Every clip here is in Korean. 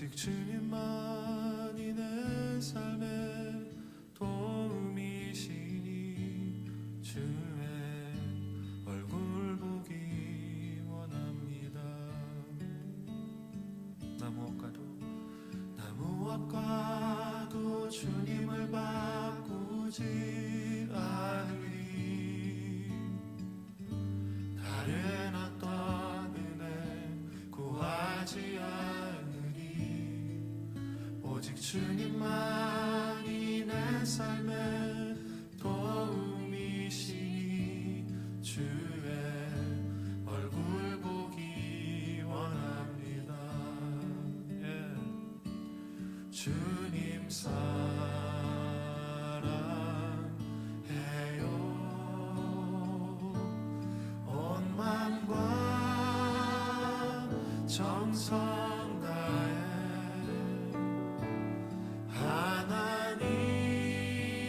오직 주님만이 내 삶의 도움이시니 주의 얼굴 보기 원합니다. 나 무엇과도 주님을 바꾸지 않으리. 다른 어떤 은혜 구하지 않으리. 오직 주님만이 내 삶의 도움이시니 주의 얼굴 보기 원합니다. 주님 사랑해요. 온 마음과 정성 다해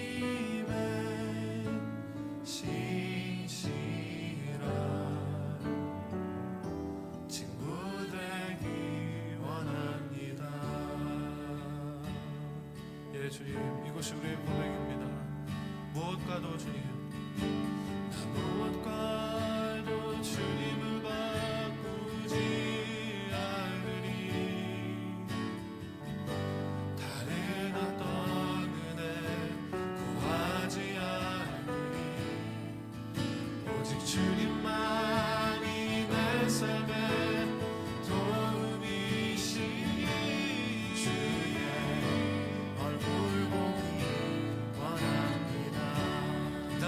하나님의 신실한 친구 되기 원합니다. 예, 주님, 이것이 우리의 고백입니다. 무엇과도 주님, 나 무엇과도 주님을 바꾸지 않으리. 다른 어떤 은혜 구하지 않으리. 오직 주님만이 내 삶의 도움이시니 주의 얼굴 보기 원합니다. 나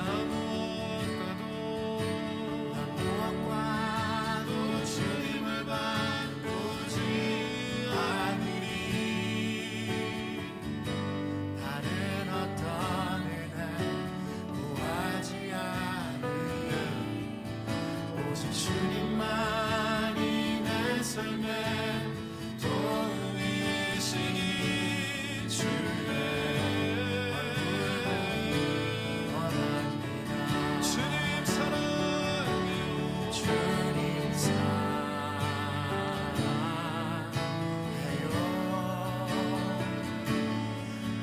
무엇과도 주님을 바꾸지 않으리. 다른 어떤 은혜 구하지 않으리. 오직 주님만이 내 삶의 도움이시니 주의 주님 사랑해요. 주님 사랑해요.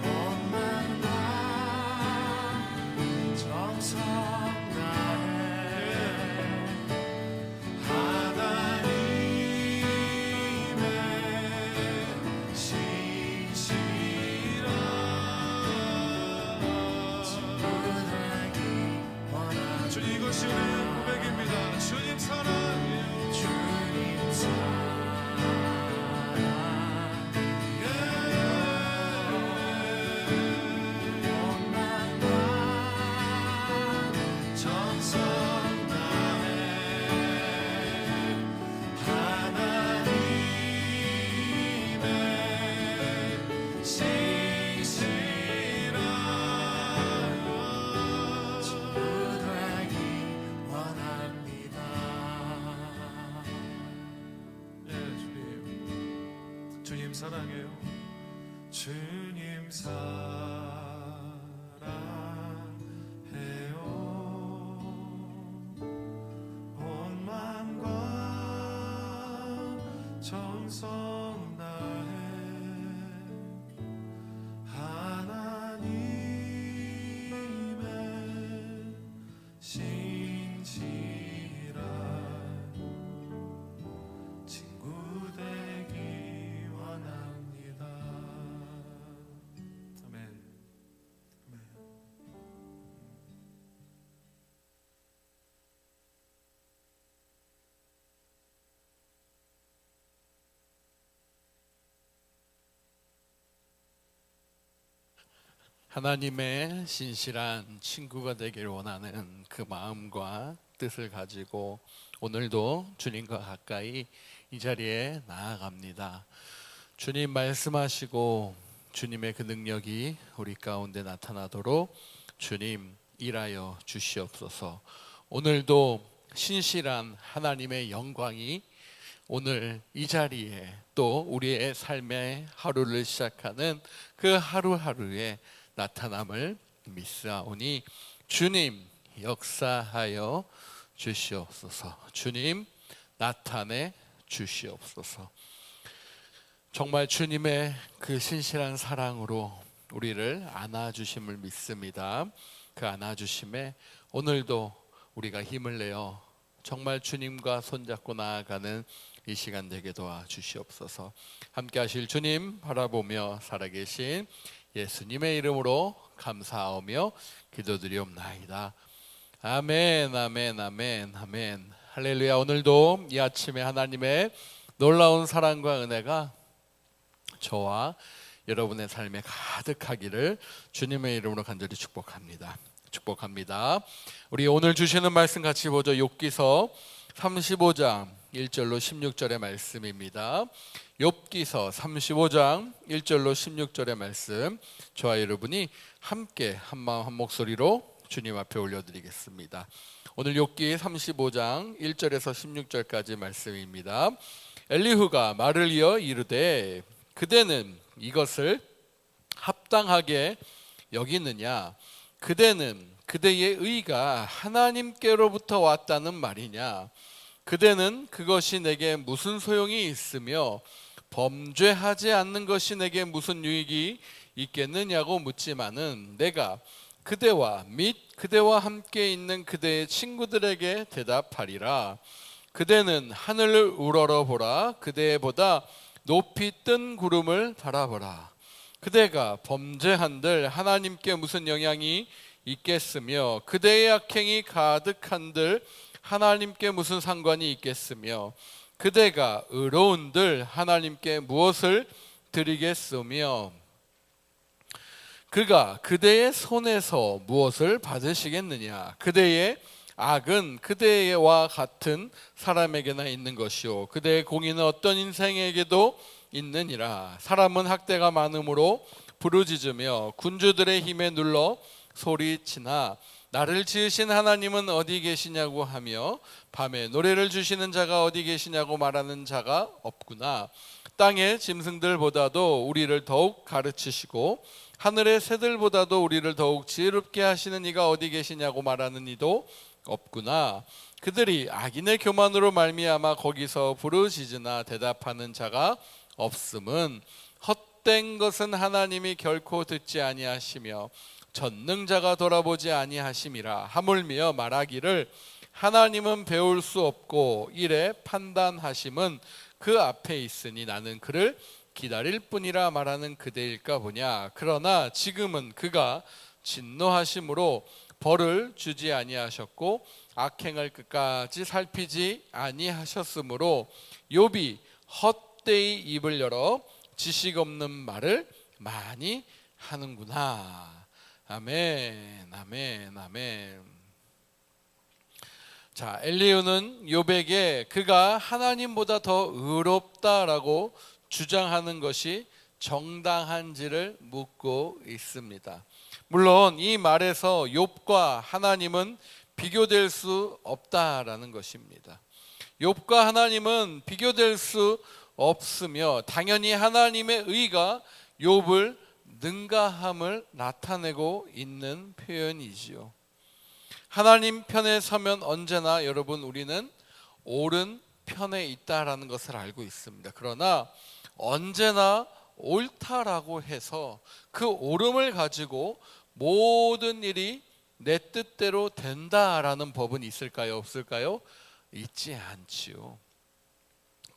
온 마음과 정성 다해 하나님의 신실한 친구 되기 원합니다. 주 이것이 우리의 고백입니다. 주님 사랑해요. 주님 사랑해요. 온 마음과 정성 다해 하나님의 신실한 친구 되기 원합니다. 예, 주님 사랑해요. 주님 사랑해요. 온 마음과 정성 다해 하나님의 신실한 친구 되기 원합니다. 아멘. 아멘. 하나님의 신실한 친구가 되기를 원하는 그 마음과 뜻을 가지고 오늘도 주님과 가까이 이 자리에 나아갑니다. 주님 말씀하시고 주님의 그 능력이 우리 가운데 나타나도록 주님 일하여 주시옵소서. 오늘도 신실한 하나님의 영광이 오늘 이 자리에 또 우리의 삶의 하루를 시작하는 그 하루하루에 나타남을 믿사오니 주님 역사하여 주시옵소서. 주님 나타내 주시옵소서. 정말 주님의 그 신실한 사랑으로 우리를 안아주심을 믿습니다. 그 안아주심에 오늘도 우리가 힘을 내어 정말 주님과 손잡고 나아가는 이 시간 되게 도와주시옵소서. 함께 하실 주님 바라보며 살아계신 예수님의 이름으로 감사하며 기도드리옵나이다. 아멘, 아멘, 아멘, 아멘. 할렐루야. 오늘도 이 아침에 하나님의 놀라운 사랑과 은혜가 저와 여러분의 삶에 가득하기를 주님의 이름으로 간절히 축복합니다. 축복합니다. 우리 오늘 주시는 말씀 같이 보죠. 욥기서 35장 1절로 16절의 말씀입니다. 욥기서 35장 1절로 16절의 말씀, 저와 여러분이 함께 한마음 한 목소리로 주님 앞에 올려드리겠습니다. 오늘 욥기 35장 1절에서 16절까지 말씀입니다. 엘리후가 말을 이어 이르되 그대는 이것을 합당하게 여기느냐? 그대는 그대의 의가 하나님께로부터 왔다는 말이냐? 그대는 그것이 내게 무슨 소용이 있으며 범죄하지 않는 것이 내게 무슨 유익이 있겠느냐고 묻지만은 내가 그대와 및 그대와 함께 있는 그대의 친구들에게 대답하리라. 그대는 하늘을 우러러 보라. 그대보다 높이 뜬 구름을 바라보라. 그대가 범죄한들 하나님께 무슨 영향이 있겠으며 그대의 악행이 가득한들 하나님께 무슨 상관이 있겠으며 그대가 의로운들 하나님께 무엇을 드리겠으며 그가 그대의 손에서 무엇을 받으시겠느냐? 그대의 악은 그대와 같은 사람에게나 있는 것이요 그대의 공의는 어떤 인생에게도 있느니라. 사람은 학대가 많음으로 부르짖으며 군주들의 힘에 눌러 소리치나 나를 지으신 하나님은 어디 계시냐고 하며 밤에 노래를 주시는 자가 어디 계시냐고 말하는 자가 없구나. 땅의 짐승들보다도 우리를 더욱 가르치시고 하늘의 새들보다도 우리를 더욱 지혜롭게 하시는 이가 어디 계시냐고 말하는 이도 없구나. 그들이 악인의 교만으로 말미암아 거기서 부르짖으나 대답하는 자가 없음은 헛된 것은 하나님이 결코 듣지 아니하시며 전능자가 돌아보지 아니하심이라. 하물며 말하기를 하나님은 배울 수 없고 이래 판단하심은 그 앞에 있으니 나는 그를 기다릴 뿐이라 말하는 그대일까 보냐. 그러나 지금은 그가 진노하심으로 벌을 주지 아니하셨고 악행을 끝까지 살피지 아니하셨으므로 욥이 헛되이 입을 열어 지식 없는 말을 많이 하는구나. 아멘, 아멘, 아멘. 자, 엘리후는 욥에게 그가 하나님보다 더 의롭다라고 주장하는 것이 정당한지를 묻고 있습니다. 물론 이 말에서 욥과 하나님은 비교될 수 없다라는 것입니다. 욥과 하나님은 비교될 수 없으며 당연히 하나님의 의가 욥을 능가함을 나타내고 있는 표현이지요. 하나님 편에 서면 언제나 여러분 우리는 옳은 편에 있다라는 것을 알고 있습니다. 그러나 언제나 옳다라고 해서 그 옳음을 가지고 모든 일이 내 뜻대로 된다라는 법은 있을까요? 없을까요? 있지 않지요.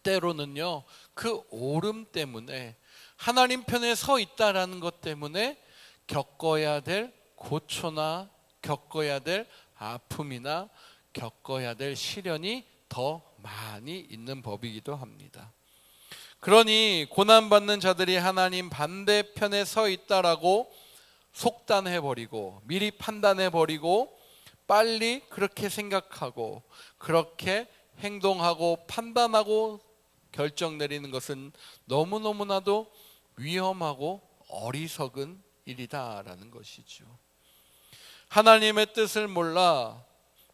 때로는요, 그 옳음 때문에 하나님 편에 서 있다라는 것 때문에 겪어야 될 고초나 겪어야 될 아픔이나 겪어야 될 시련이 더 많이 있는 법이기도 합니다. 그러니 고난받는 자들이 하나님 반대편에 서 있다라고 속단해버리고 미리 판단해버리고 빨리 그렇게 생각하고 그렇게 행동하고 판단하고 결정 내리는 것은 너무너무나도 위험하고 어리석은 일이다라는 것이죠. 하나님의 뜻을 몰라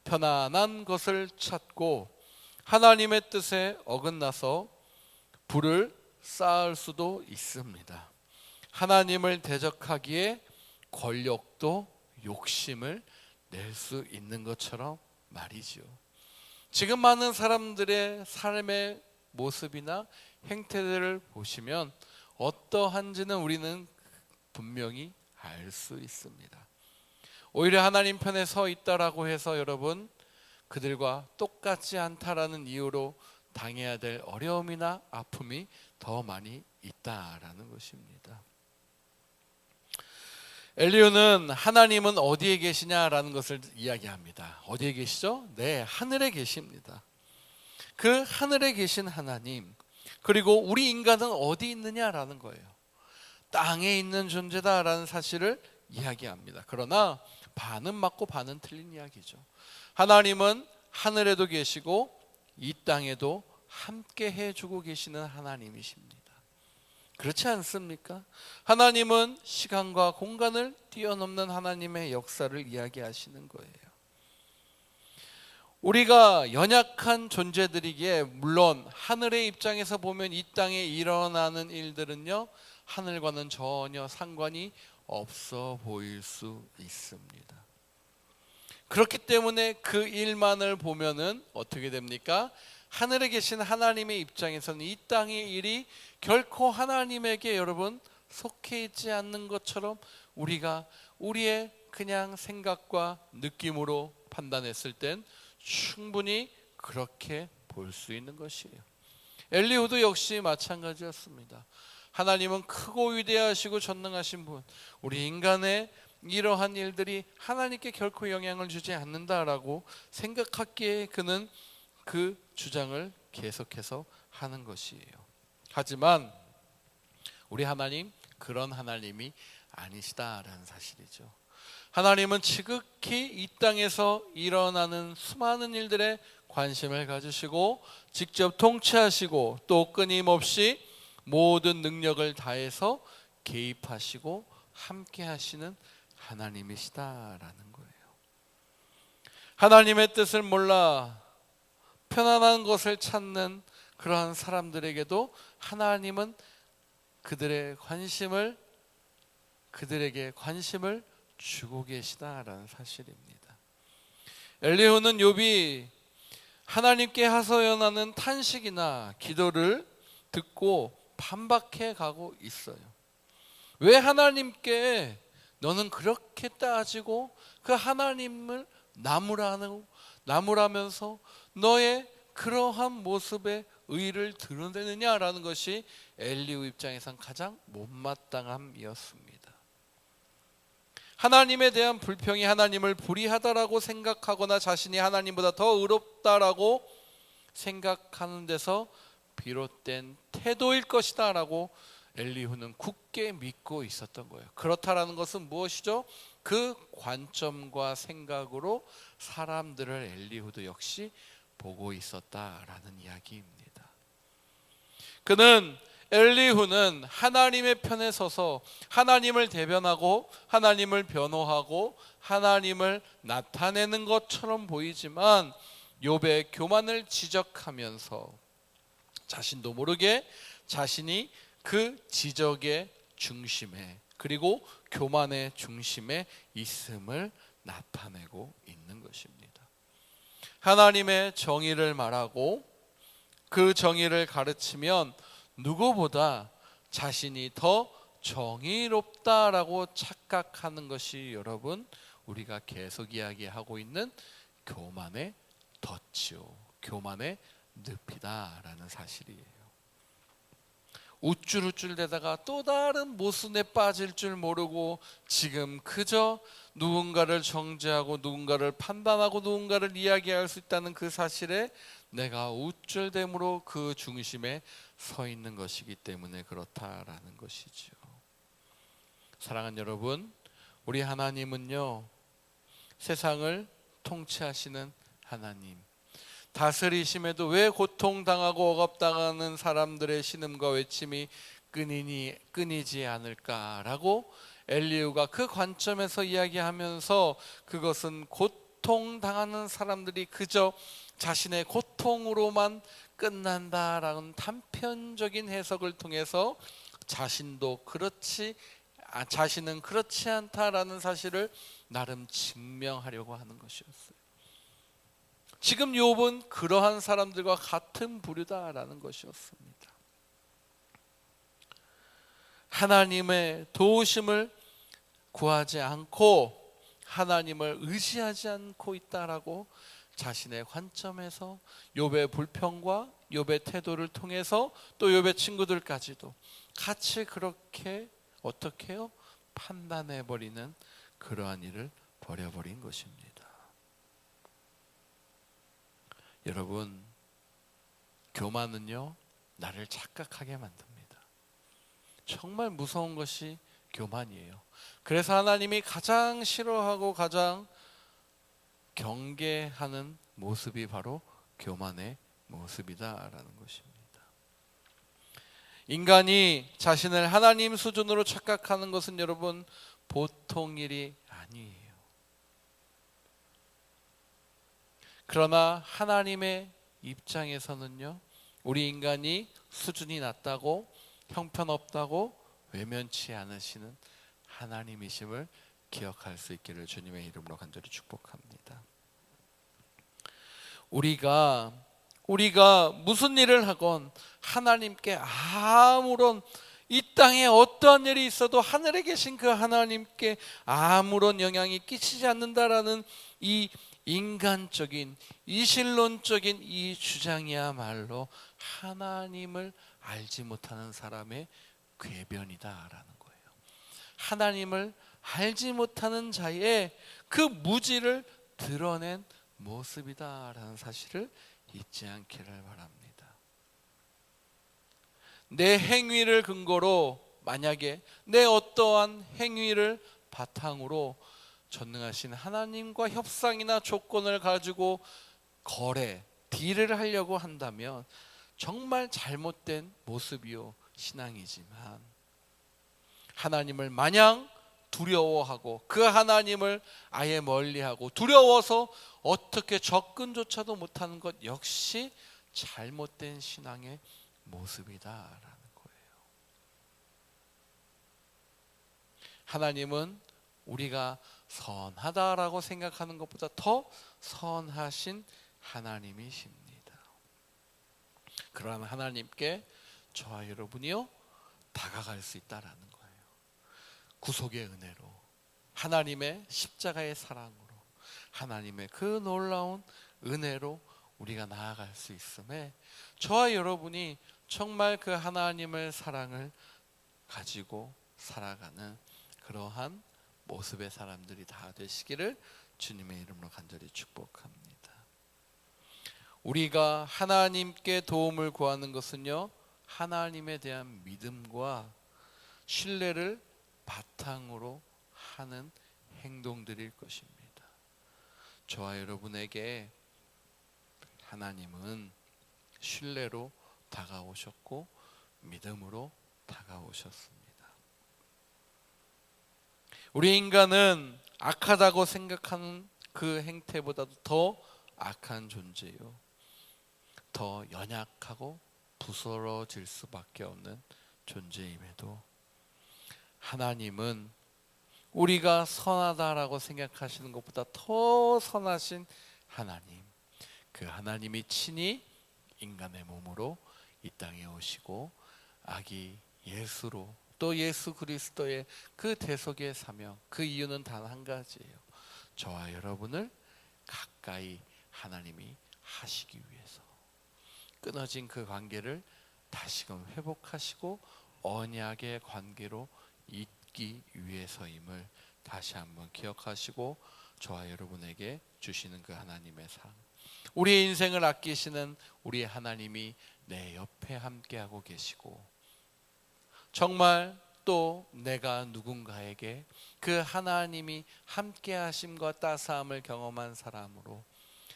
편안한 것을 찾고 하나님의 뜻에 어긋나서 불을 쌓을 수도 있습니다. 하나님을 대적하기에 권력도 욕심을 낼 수 있는 것처럼 말이죠. 지금 많은 사람들의 삶의 모습이나 행태들을 보시면 어떠한지는 우리는 분명히 알 수 있습니다. 오히려 하나님 편에 서 있다라고 해서 여러분 그들과 똑같지 않다라는 이유로 당해야 될 어려움이나 아픔이 더 많이 있다라는 것입니다. 엘리후는 하나님은 어디에 계시냐라는 것을 이야기합니다. 어디에 계시죠? 네, 하늘에 계십니다. 그 하늘에 계신 하나님, 그리고 우리 인간은 어디 있느냐라는 거예요. 땅에 있는 존재다라는 사실을 이야기합니다. 그러나 반은 맞고 반은 틀린 이야기죠. 하나님은 하늘에도 계시고 이 땅에도 함께 해주고 계시는 하나님이십니다. 그렇지 않습니까? 하나님은 시간과 공간을 뛰어넘는 하나님의 역사를 이야기하시는 거예요. 우리가 연약한 존재들이기에 물론 하늘의 입장에서 보면 이 땅에 일어나는 일들은요 하늘과는 전혀 상관이 없어 보일 수 있습니다. 그렇기 때문에 그 일만을 보면은 어떻게 됩니까? 하늘에 계신 하나님의 입장에서는 이 땅의 일이 결코 하나님에게 여러분 속해 있지 않는 것처럼 우리가 우리의 그냥 생각과 느낌으로 판단했을 땐 충분히 그렇게 볼 수 있는 것이에요. 엘리후도 역시 마찬가지였습니다. 하나님은 크고 위대하시고 전능하신 분, 우리 인간의 이러한 일들이 하나님께 결코 영향을 주지 않는다라고 생각했기에 그는 그 주장을 계속해서 하는 것이에요. 하지만 우리 하나님 그런 하나님이 아니시다라는 사실이죠. 하나님은 지극히 이 땅에서 일어나는 수많은 일들에 관심을 가지시고 직접 통치하시고 또 끊임없이 모든 능력을 다해서 개입하시고 함께 하시는 하나님이시다라는 거예요. 하나님의 뜻을 몰라 편안한 것을 찾는 그러한 사람들에게도 하나님은 그들에게 관심을 주고 계시다라는 사실입니다. 엘리후는 욥이 하나님께 하소연하는 탄식이나 기도를 듣고 반박해 가고 있어요. 왜 하나님께 너는 그렇게 따지고 그 하나님을 나무라면서 너의 그러한 모습에 의의를 드러내느냐라는 것이 엘리후 입장에선 가장 못마땅함이었습니다. 하나님에 대한 불평이 하나님을 불의하다라고 생각하거나 자신이 하나님보다 더 의롭다라고 생각하는 데서 비롯된 태도일 것이다 라고 엘리후는 굳게 믿고 있었던 거예요. 그렇다라는 것은 무엇이죠? 그 관점과 생각으로 사람들을 엘리후도 역시 보고 있었다라는 이야기입니다. 엘리후는 하나님의 편에 서서 하나님을 대변하고 하나님을 변호하고 하나님을 나타내는 것처럼 보이지만 욥의 교만을 지적하면서 자신도 모르게 자신이 그 지적의 중심에 그리고 교만의 중심에 있음을 나타내고 있는 것입니다. 하나님의 정의를 말하고 그 정의를 가르치면 누구보다 자신이 더 정의롭다라고 착각하는 것이 여러분 우리가 계속 이야기하고 있는 교만의 덫이요, 교만의 늪이다라는 사실이에요. 우쭐우쭐대다가 또 다른 모순에 빠질 줄 모르고 지금 그저 누군가를 정죄하고 누군가를 판단하고 누군가를 이야기할 수 있다는 그 사실에 내가 우쭐됨으로 그 중심에 서 있는 것이기 때문에 그렇다라는 것이죠. 사랑하는 여러분, 우리 하나님은요 세상을 통치하시는 하나님, 다스리심에도 왜 고통당하고 억압당하는 사람들의 신음과 외침이 끊이지 않을까라고 엘리후가 그 관점에서 이야기하면서 그것은 고통당하는 사람들이 그저 자신의 고통으로만 끝난다라는 단편적인 해석을 통해서 자신은 그렇지 않다라는 사실을 나름 증명하려고 하는 것이었어요. 지금 욥은 그러한 사람들과 같은 부류다라는 것이었습니다. 하나님의 도우심을 구하지 않고 하나님을 의지하지 않고 있다라고 자신의 관점에서 욥의 불평과 욥의 태도를 통해서 또 욥의 친구들까지도 같이 그렇게 어떻게 해요? 판단해버리는 그러한 일을 벌여버린 것입니다. 여러분, 교만은요 나를 착각하게 만듭니다. 정말 무서운 것이 교만이에요. 그래서 하나님이 가장 싫어하고 가장 경계하는 모습이 바로 교만의 모습이다라는 것입니다. 인간이 자신을 하나님 수준으로 착각하는 것은 여러분 보통 일이 아니에요. 그러나 하나님의 입장에서는요, 우리 인간이 수준이 낮다고 형편없다고 외면치 않으시는 하나님이심을 기억할 수 있기를 주님의 이름으로 간절히 축복합니다. 우리가 무슨 일을 하건 하나님께 아무런, 이 땅에 어떠한 일이 있어도 하늘에 계신 그 하나님께 아무런 영향이 끼치지 않는다라는 이 인간적인 이신론적인 이 주장이야말로 하나님을 알지 못하는 사람의 궤변이다라는 거예요. 하나님을 알지 못하는 자의 그 무지를 드러낸 모습이다라는 사실을 잊지 않기를 바랍니다. 내 행위를 근거로, 만약에 내 어떠한 행위를 바탕으로 전능하신 하나님과 협상이나 조건을 가지고 거래, 딜을 하려고 한다면 정말 잘못된 모습이요 신앙이지만, 하나님을 마냥 두려워하고 그 하나님을 아예 멀리하고 두려워서 어떻게 접근조차도 못하는 것 역시 잘못된 신앙의 모습이다라는 거예요. 하나님은 우리가 선하다라고 생각하는 것보다 더 선하신 하나님이십니다. 그러한 하나님께 저와 여러분이요 다가갈 수 있다라는 거예요. 구속의 은혜로, 하나님의 십자가의 사랑으로, 하나님의 그 놀라운 은혜로 우리가 나아갈 수 있음에 저와 여러분이 정말 그 하나님의 사랑을 가지고 살아가는 그러한 모습의 사람들이 다 되시기를 주님의 이름으로 간절히 축복합니다. 우리가 하나님께 도움을 구하는 것은요, 하나님에 대한 믿음과 신뢰를 바탕으로 하는 행동들일 것입니다. 저와 여러분에게 하나님은 신뢰로 다가오셨고 믿음으로 다가오셨습니다. 우리 인간은 악하다고 생각하는 그 행태보다도 더 악한 존재요, 더 연약하고 부스러질 수밖에 없는 존재임에도 하나님은 우리가 선하다라고 생각하시는 것보다 더 선하신 하나님, 그 하나님이 친히 인간의 몸으로 이 땅에 오시고 아기 예수로, 또 예수 그리스도의 그 대속의 사명, 그 이유는 단 한 가지예요. 저와 여러분을 가까이 하나님이 하시기 위해서, 끊어진 그 관계를 다시금 회복하시고 언약의 관계로 잇기 위해서임을 다시 한번 기억하시고 저와 여러분에게 주시는 그 하나님의 사랑, 우리의 인생을 아끼시는 우리 하나님이 내 옆에 함께하고 계시고, 정말 또 내가 누군가에게 그 하나님이 함께하심과 따스함을 경험한 사람으로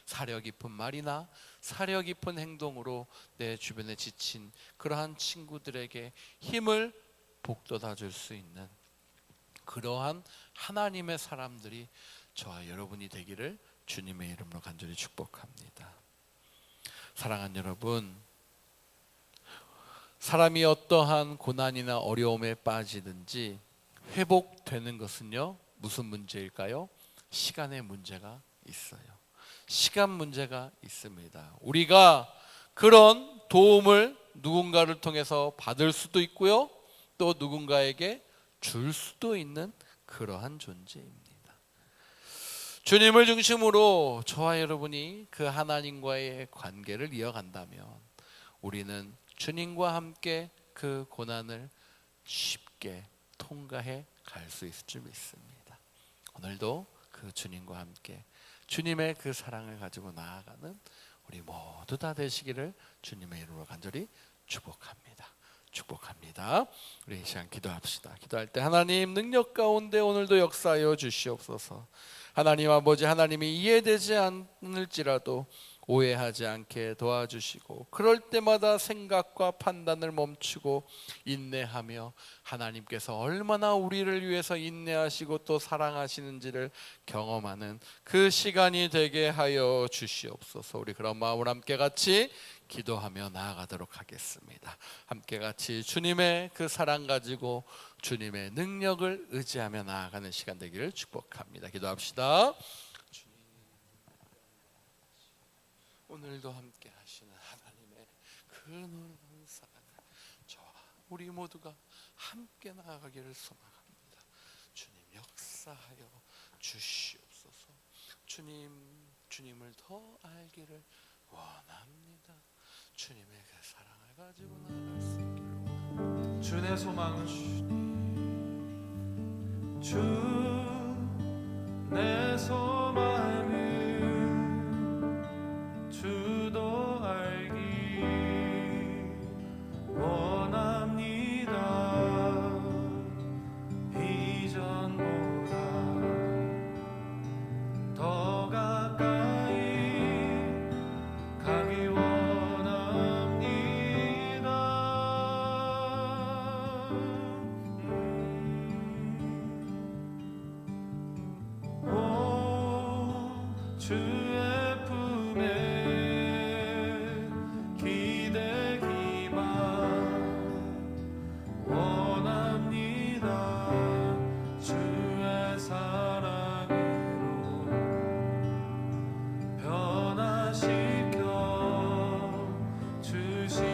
사려 깊은 말이나 사려 깊은 행동으로 내 주변에 지친 그러한 친구들에게 힘을 북돋아 줄 수 있는 그러한 하나님의 사람들이 저와 여러분이 되기를 주님의 이름으로 간절히 축복합니다. 사랑하는 여러분, 사람이 어떠한 고난이나 어려움에 빠지든지 회복되는 것은요, 무슨 문제일까요? 시간의 문제가 있어요. 시간 문제가 있습니다. 우리가 그런 도움을 누군가를 통해서 받을 수도 있고요, 또 누군가에게 줄 수도 있는 그러한 존재입니다. 주님을 중심으로 저와 여러분이 그 하나님과의 관계를 이어간다면 우리는 주님과 함께 그 고난을 쉽게 통과해 갈 수 있을 줄 믿습니다. 오늘도 그 주님과 함께 주님의 그 사랑을 가지고 나아가는 우리 모두 다 되시기를 주님의 이름으로 간절히 축복합니다. 축복합니다. 우리 이 시간 기도합시다. 기도할 때 하나님 능력 가운데 오늘도 역사하여 주시옵소서. 하나님 아버지, 하나님이 이해되지 않을지라도 오해하지 않게 도와주시고, 그럴 때마다 생각과 판단을 멈추고 인내하며 하나님께서 얼마나 우리를 위해서 인내하시고 또 사랑하시는지를 경험하는 그 시간이 되게 하여 주시옵소서. 우리 그런 마음으로 함께 같이 기도하며 나아가도록 하겠습니다. 함께 같이 주님의 그 사랑 가지고 주님의 능력을 의지하며 나아가는 시간 되기를 축복합니다. 기도합시다. 주님, 오늘도 함께 하시는 하나님의 그 놀라운 사랑을 저와 우리 모두가 함께 나아가기를 소망합니다. 주님 역사하여 주시옵소서. 주님을 더 알기를 원합니다. 주님의 그 사랑을 가지고 나아갈 수 있기를 원합니다. 주 내 소망은 주 내 소망은 주도 알기 원합니다. 이전보다 더 가까이 가기 주의 품에 기대기만 원합니다. 주의 사랑으로 변화시켜 주시옵소서.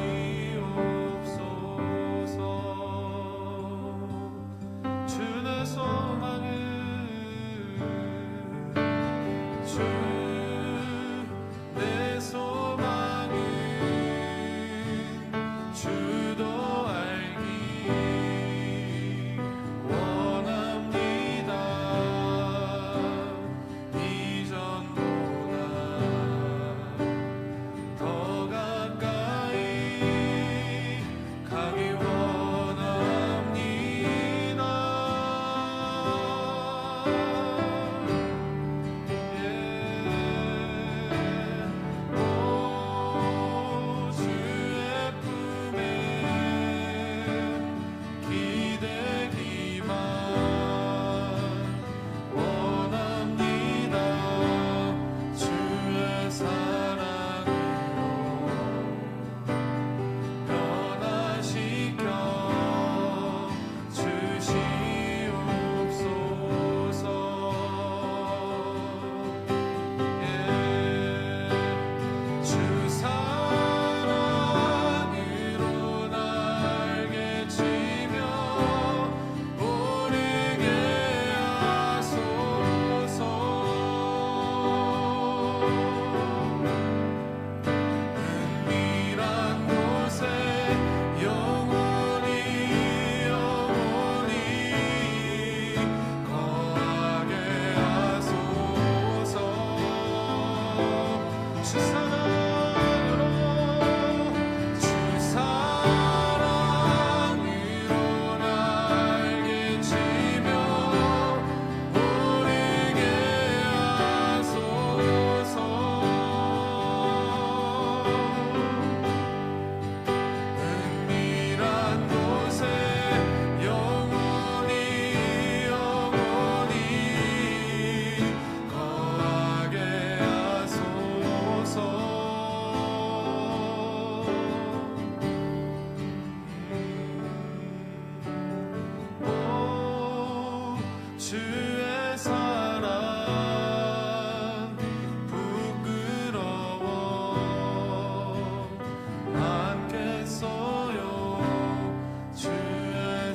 주의 소망은 내 소망은 주도 알기 원합니다. 이전보다 더 가까이 가기 원합니다. 주의 품에 기대기만 원합니다. 주의 사랑으로 변화시켜 주시옵소서. 주 사랑으로 날개 치며 오르게 하소서. 은밀한 곳에 영원히 거하게 하소서. 주 사랑으로 날개 치며 오르게 하소서. 은밀한 곳에 영원히 거하게 하소서. 오, 주의 사랑 부끄러워 않겠어요. 주의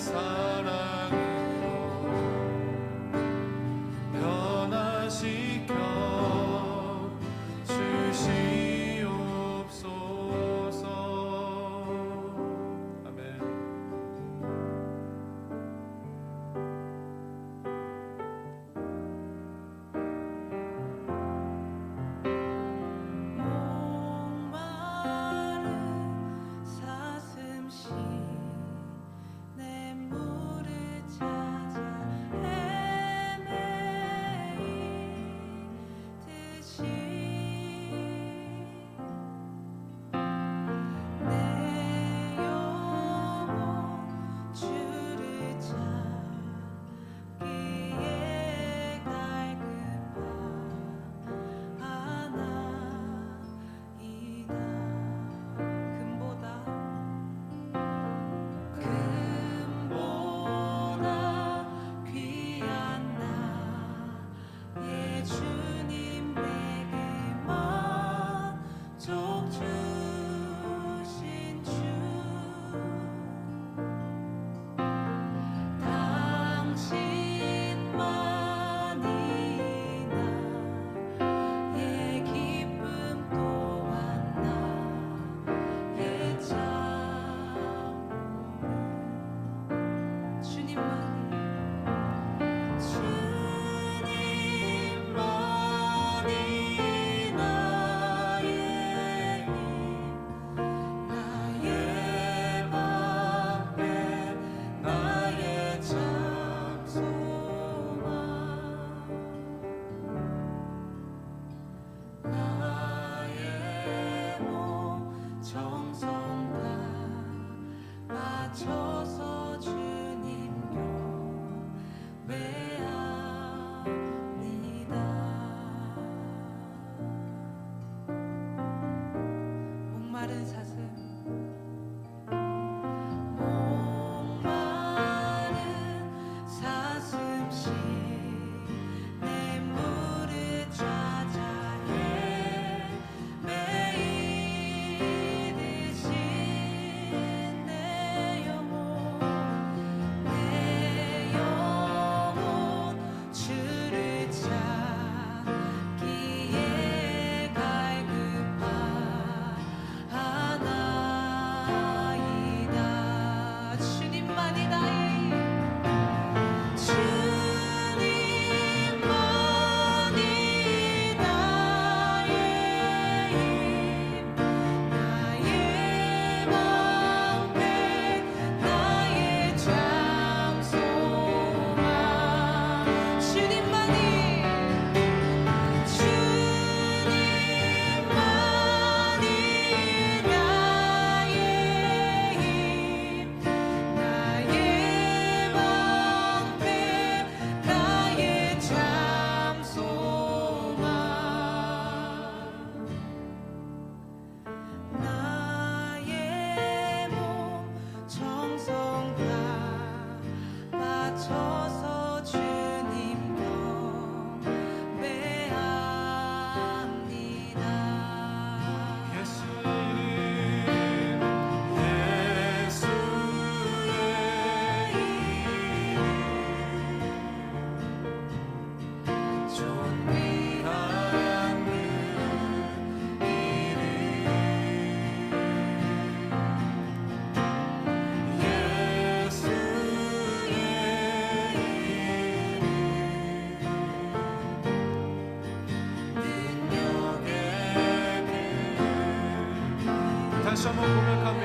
다시 한번 고백합니다.